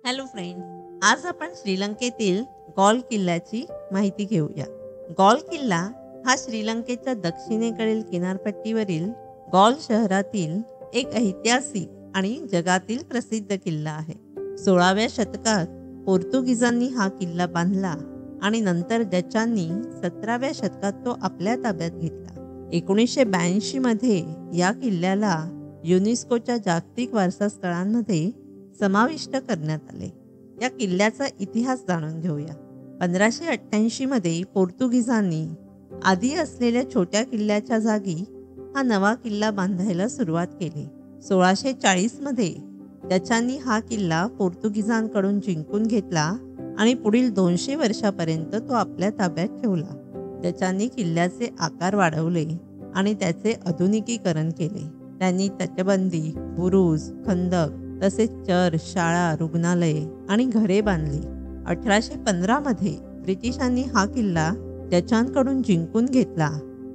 Hello friends, आज आपण श्रीलंकेतील गॉल किल्ल्याची माहिती घेऊया. गॉल किल्ला हा श्रीलंकेच्या दक्षिणेकडील किनारपट्टीवरील गॉल शहरातील एक ऐतिहासिक आणि जगातील प्रसिद्ध किल्ला आहे. 16व्या शतकात पोर्तुगीजांनी हा किल्ला बांधला आणि नंतर डचांनी 17व्या शतकात तो आपल्या ताब्यात घेतला. 1982 मध्ये या किल्ल्याला युनेस्कोच्या जागतिक वारसा स्थळांमध्ये समाविष्ट करण्यात आले. या किल्ल्याचा इतिहास जाणून घेऊया. 1588 मध्ये पोर्तुगीजांनी आधी असलेल्या छोट्या किल्ल्याच्या जागी हा नवा किल्ला बांधायला सुरुवात केली. 1640 मध्ये डचांनी हा किल्ला पोर्तुगीजांकडून जिंकून घेतला आणि पुढील 200 वर्षापर्यंत तो आपल्या ताब्यात ठेवला. डचांनी किल्ल्याचे आकार वाढवले आणि त्याचे आधुनिकीकरण केले. त्यांनी तटबंदी, बुरुज, खंदक तसेच चर्च, शाळा, रुग्णालये आणि घरे बांधली. 1815 मध्ये ब्रिटिशांनी हा किल्ला डचांकडून जिंकून घेतला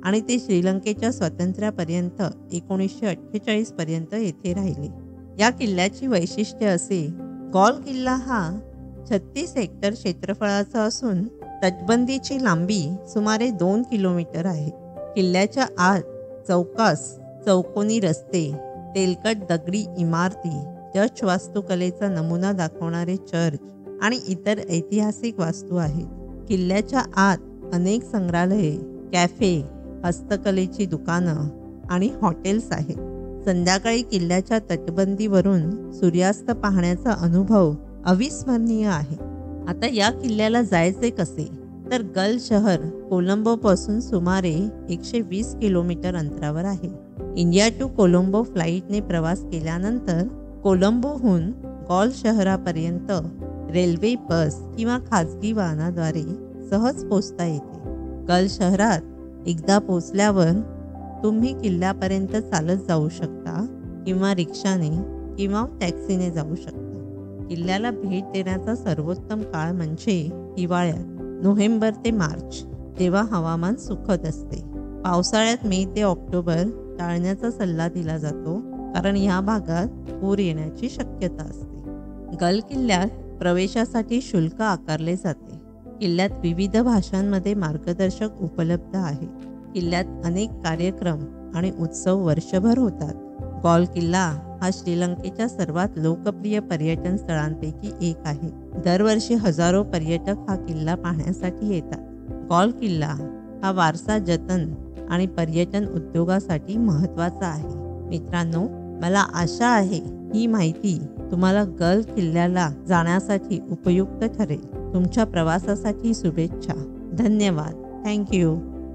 आणि ते श्रीलंकेच्या स्वातंत्र्यापर्यंत 1948 पर्यंत येथे राहिले. या किल्ल्याची वैशिष्ट्य असे: गॉल किल्ला हा 36 हेक्टर क्षेत्रफळाचा असून तटबंदीची लांबी सुमारे 2 किलोमीटर आहे. किल्ल्याच्या आत चौकास चौकोनी रस्ते, तेलकट दगडी इमारती, डच वास्तुकलेचा नमुना दाखवणारे चर्च आणि इतर ऐतिहासिक वास्तू आहेत. किल्ल्याच्या आत अनेक संग्रहालये, कॅफे, हस्तकलेची दुकानं आणि हॉटेल्स आहेत. संध्याकाळी किल्ल्याच्या तटबंदीवरून सूर्यास्त पाहण्याचा अनुभव अविस्मरणीय आहे. आता या किल्ल्याला जायचे कसे, तर गल शहर कोलंबोपासून सुमारे 120 किलोमीटर अंतरावर आहे. इंडिया टू कोलंबो फ्लाईटने प्रवास केल्यानंतर कोलंबोहून गॉल शहरापर्यंत रेल्वे, बस किंवा खाजगी वाहनाद्वारे सहज पोहोचता येते. गल शहरात एकदा पोहोचल्यावर तुम्ही किल्ल्यापर्यंत चालत जाऊ शकता किंवा रिक्षाने किंवा टॅक्सीने जाऊ शकता. किल्ल्याला भेट देण्याचा सर्वोत्तम काळ म्हणजे हिवाळ्यात नोव्हेंबर ते मार्च, जेव्हा हवामान सुखद असते. पावसाळ्यात मे ते ऑक्टोबर टाळण्याचा सल्ला दिला जातो, कारण या भागात पूर येण्याची शक्यता असते. गल किल्ल्यात प्रवेशासाठी शुल्क आकारले जाते. किल्ल्यात विविध भाषांमध्ये मार्गदर्शक उपलब्ध आहे. किल्ल्यात अनेक कार्यक्रम आणि उत्सव वर्षभर होतात. गॉल किल्ला हा श्रीलंकेच्या सर्वात लोकप्रिय पर्यटन स्थळांपैकी एक आहे. दरवर्षी हजारो पर्यटक हा किल्ला पाहण्यासाठी येतात. गॉल किल्ला हा वारसा जतन आणि पर्यटन उद्योगासाठी महत्त्वाचा आहे. मित्रांनो, मला आशा आहे ही माहिती तुम्हाला गल किल्ल्याला जाण्यासाठी उपयुक्त ठरेल. तुमच्या प्रवासासाठी शुभेच्छा. धन्यवाद. थँक्यू.